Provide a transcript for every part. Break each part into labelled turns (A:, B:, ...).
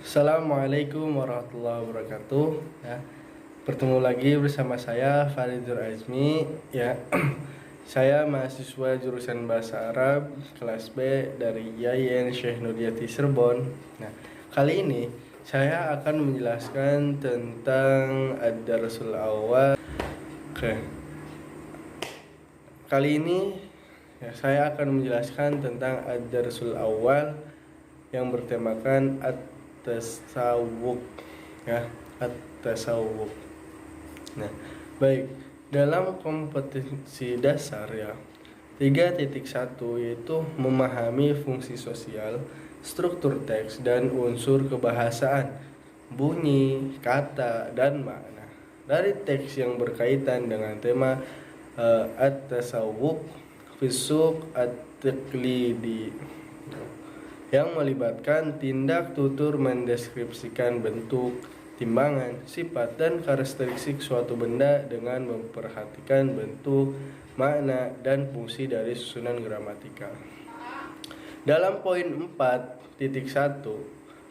A: Assalamualaikum warahmatullahi wabarakatuh. Ya, bertemu lagi bersama saya Faridur Azmi. Ya, saya mahasiswa jurusan Bahasa Arab kelas B dari IAIN Syekh Nurjati Cirebon. Nah, kali ini saya akan menjelaskan tentang Ad-Darsul Awal. Oke, kali ini saya akan menjelaskan tentang Ad-Darsul Awal yang bertemakan at-tasawwuk, ya, at-tasawwuk. Nah, baik, dalam kompetensi dasar ya 3.1 yaitu memahami fungsi sosial, struktur teks dan unsur kebahasaan, bunyi, kata dan makna dari teks yang berkaitan dengan tema at-tasawwuk fisuk at-taqlidi, yang melibatkan tindak tutur mendeskripsikan bentuk, timbangan, sifat, dan karakteristik suatu benda dengan memperhatikan bentuk, makna, dan fungsi dari susunan gramatikal. Dalam poin 4.1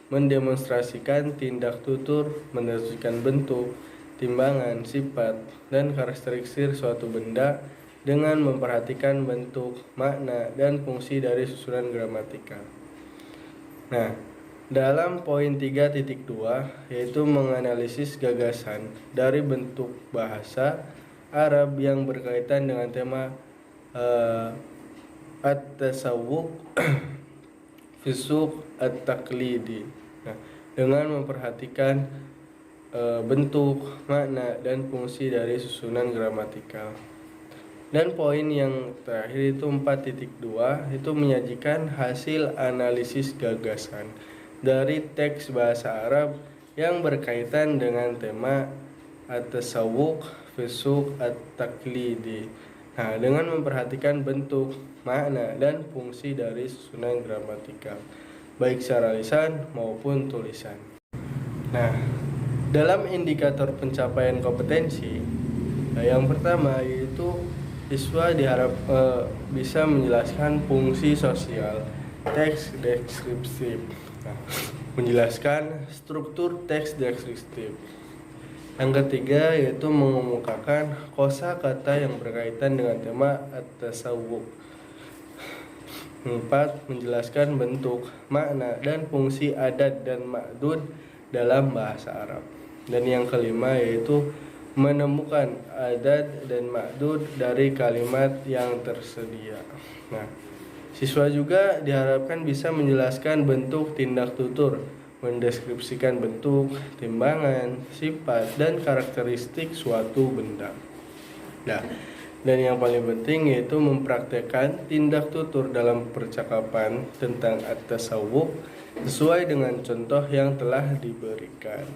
A: mendemonstrasikan tindak tutur mendeskripsikan bentuk, timbangan, sifat, dan karakteristik suatu benda dengan memperhatikan bentuk, makna, dan fungsi dari susunan gramatikal. Nah, dalam poin 3.2 yaitu menganalisis gagasan dari bentuk bahasa Arab yang berkaitan dengan tema at-tasawwuk fisuk at-taqlidi. Nah, dengan memperhatikan bentuk, makna, dan fungsi dari susunan gramatikal. Dan poin yang terakhir itu 4.2 itu menyajikan hasil analisis gagasan dari teks bahasa Arab yang berkaitan dengan tema at-tasawwuk fisuk at-taqlidi. Nah, dengan memperhatikan bentuk, makna, dan fungsi dari susunan gramatikal, baik secara lisan maupun tulisan. Nah, dalam indikator pencapaian kompetensi, yang pertama yaitu siswa diharap bisa menjelaskan fungsi sosial teks deskriptif, menjelaskan struktur teks deskriptif. Yang ketiga yaitu mengemukakan kosakata yang berkaitan dengan tema at-tasawwuk. 4. Menjelaskan bentuk, makna, dan fungsi adat dan ma'dud dalam bahasa Arab. Dan yang kelima yaitu menemukan adat dan ma'dud dari kalimat yang tersedia. Nah, siswa juga diharapkan bisa menjelaskan bentuk tindak tutur, mendeskripsikan bentuk, timbangan, sifat, dan karakteristik suatu benda. Nah, dan yang paling penting yaitu mempraktekkan tindak tutur dalam percakapan tentang at-tasawwuk sesuai dengan contoh yang telah diberikan.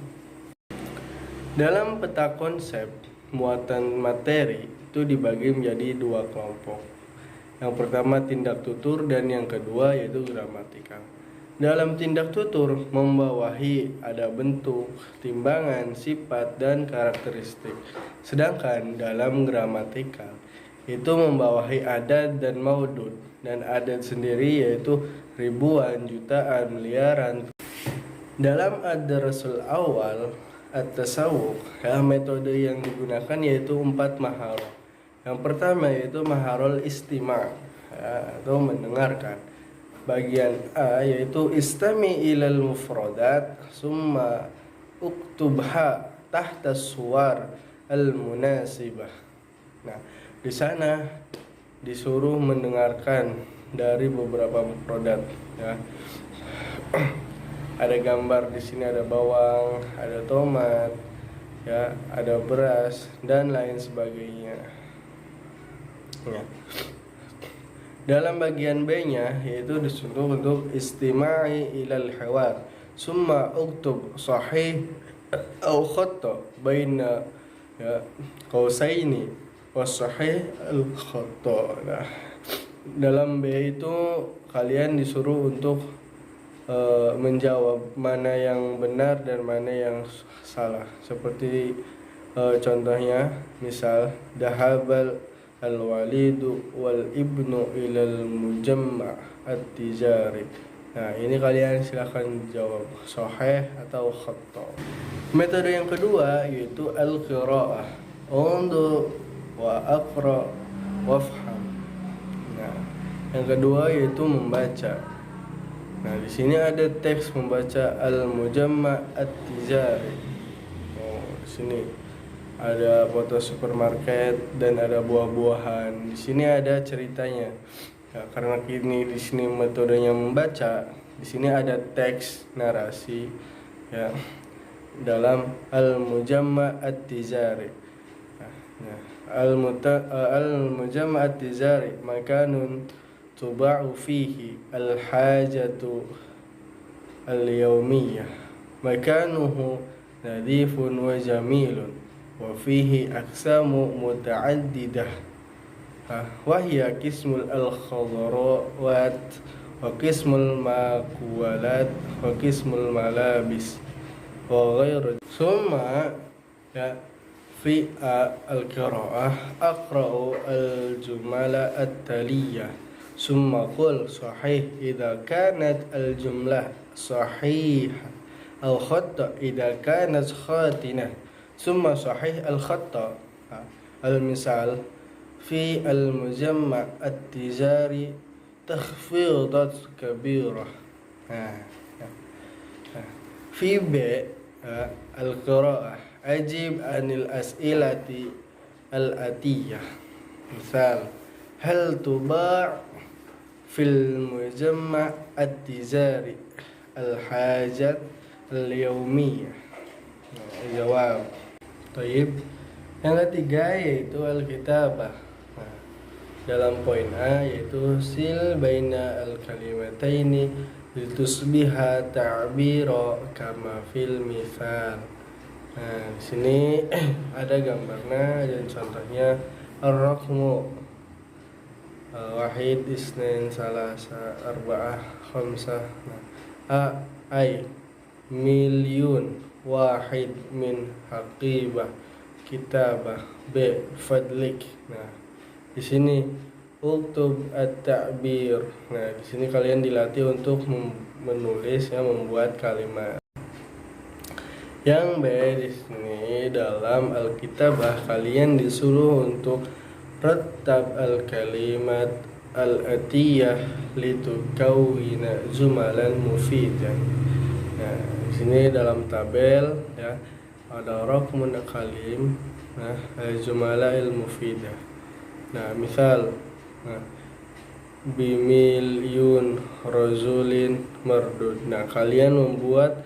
A: Dalam peta konsep, muatan materi itu dibagi menjadi dua kelompok. Yang pertama tindak tutur dan yang kedua yaitu gramatikal. Dalam tindak tutur membawahi ada bentuk, timbangan, sifat, dan karakteristik. Sedangkan dalam gramatikal itu membawahi adat dan maudud. Dan adat sendiri yaitu ribuan, jutaan, miliaran. Dalam ad-darsul awal at-tasawwuk, metode yang digunakan yaitu 4 maharah. Yang pertama yaitu maharul istima', atau mendengarkan. Bagian A yaitu istami ilal mufradat summa uktubha tahta suwar al munasibah. Nah, di sana disuruh mendengarkan dari beberapa mufradat, ya. Ada gambar di sini, ada bawang, ada tomat, ya, ada beras dan lain sebagainya. Ya. Dalam bagian B-nya yaitu disuruh untuk istima'i ilal hawar, summa uktub sahih au khata baina qausaini was sahih al khata. Nah, dalam B itu kalian disuruh untuk menjawab mana yang benar dan mana yang salah. Seperti contohnya, misal dahabal al-walidu wal ibnu ilal mujamma' at-tijari Nah, ini kalian silahkan jawab sahih atau khata. Metode yang kedua yaitu al-qiraah. Undu wa aqra wafham. Nah, yang kedua yaitu membaca. Nah, di sini ada teks membaca al-mujamma' at-tijari. Oh, di sini ada foto supermarket dan ada buah-buahan. Di sini ada ceritanya. Ya, karena ini di sini metodenya membaca, di sini ada teks narasi ya dalam al-mujamma' at-tijari. Nah, al-mujamma' at-tijari makanun tuba'u fihi al-hajatu al-yawmiyah. Makanuhu nadifun wa jamilun wa fihi aqsamu muta'addidah. Wahya qismul al-khadarawat wa qismul makuwalat wa qismul malabis wa ghairu. Summa ya fi al-qira'ah aqra'u al-jumala at-taliyah summa qul sahih idza kanat al-jumlah sahihah aw khata idza kanat khatinah summa sahih al-khata. Al-misal fi al-mujamma' at-tijari takhfidat kabirah. Fi b al-qira'ah ajib anil as'ilati al-atiyah. Misal hal tuba' fil mujamma' at-tijari al-hajat al-yawmiyah. Jawab. Taib. Yang ketiga yaitu al-kitabah. Dalam poin A yaitu sil baina al-kalimataini litusbiha ta'bira kama fil mithal. Nah, di sini ada gambarnya dan contohnya ar-raqmu wahid isnin salasa arba'ah khamsah. Ay milyun wahid min haqibah kitabah b fadlik. Nah, di sini uktub at-ta'bir. Nah, di sini kalian dilatih untuk menulis ya, membuat kalimat. Yang B di sini dalam al-kitabah kalian disuruh untuk rattab al-kalimat al-atiyah litukawwina jumalan mufidah. Nah, di sini dalam tabel ya ada raqmun kalim, nah jumala al-mufidah. Nah, misal bimilyun rajulin mardud. Nah, kalian membuat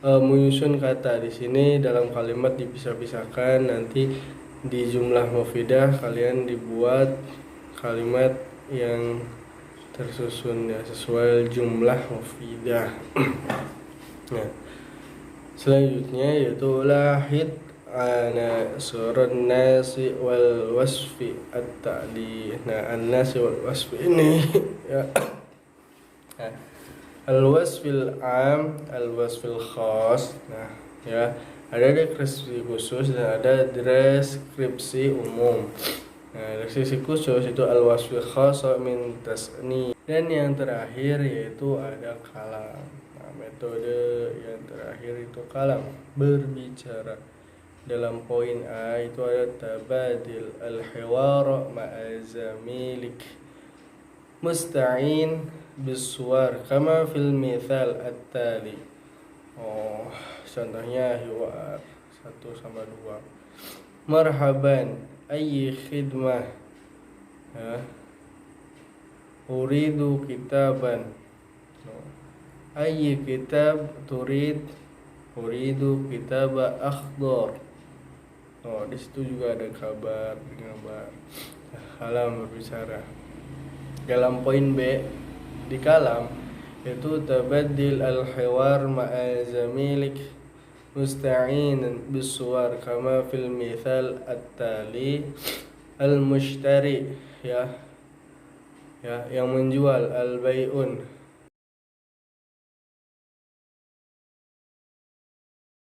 A: menyusun kata di sini dalam kalimat dipisah-pisahkan, nanti di jumlah mufidah kalian dibuat kalimat yang tersusun ya sesuai jumlah mufidah. Nah, selanjutnya yaitu lahid ana surun nasi wal wasfi at-ta'li. Nah, an-nasi wal wasfi ini ya al-wasfil am, al-wasfil khas. Nah, ya ada deskripsi khusus dan ada deskripsi umum. Nah, deskripsi khusus itu al-wasfil khas min tasni, dan yang terakhir yaitu ada kalam. Nah, metode yang terakhir itu kalam, berbicara. Dalam poin A itu ada tabadil al-hiwar ma'a zamilik musta'in biswar kama fil mithal at-tali. Oh, contohnya hiwar 1-2. Marhaban ayyi khidmah ya uridu kitaban. Ayyi kitab turid, uridu kitaba akhdar. Oh, di situ juga ada kabar, kalam berbicara. Dalam poin B di kalam itu tabaddil al-hiwar ma'a zamilik musta'in biswar kama fil mithal at-tali. Al-mushtari ya yang menjual, al-bai'un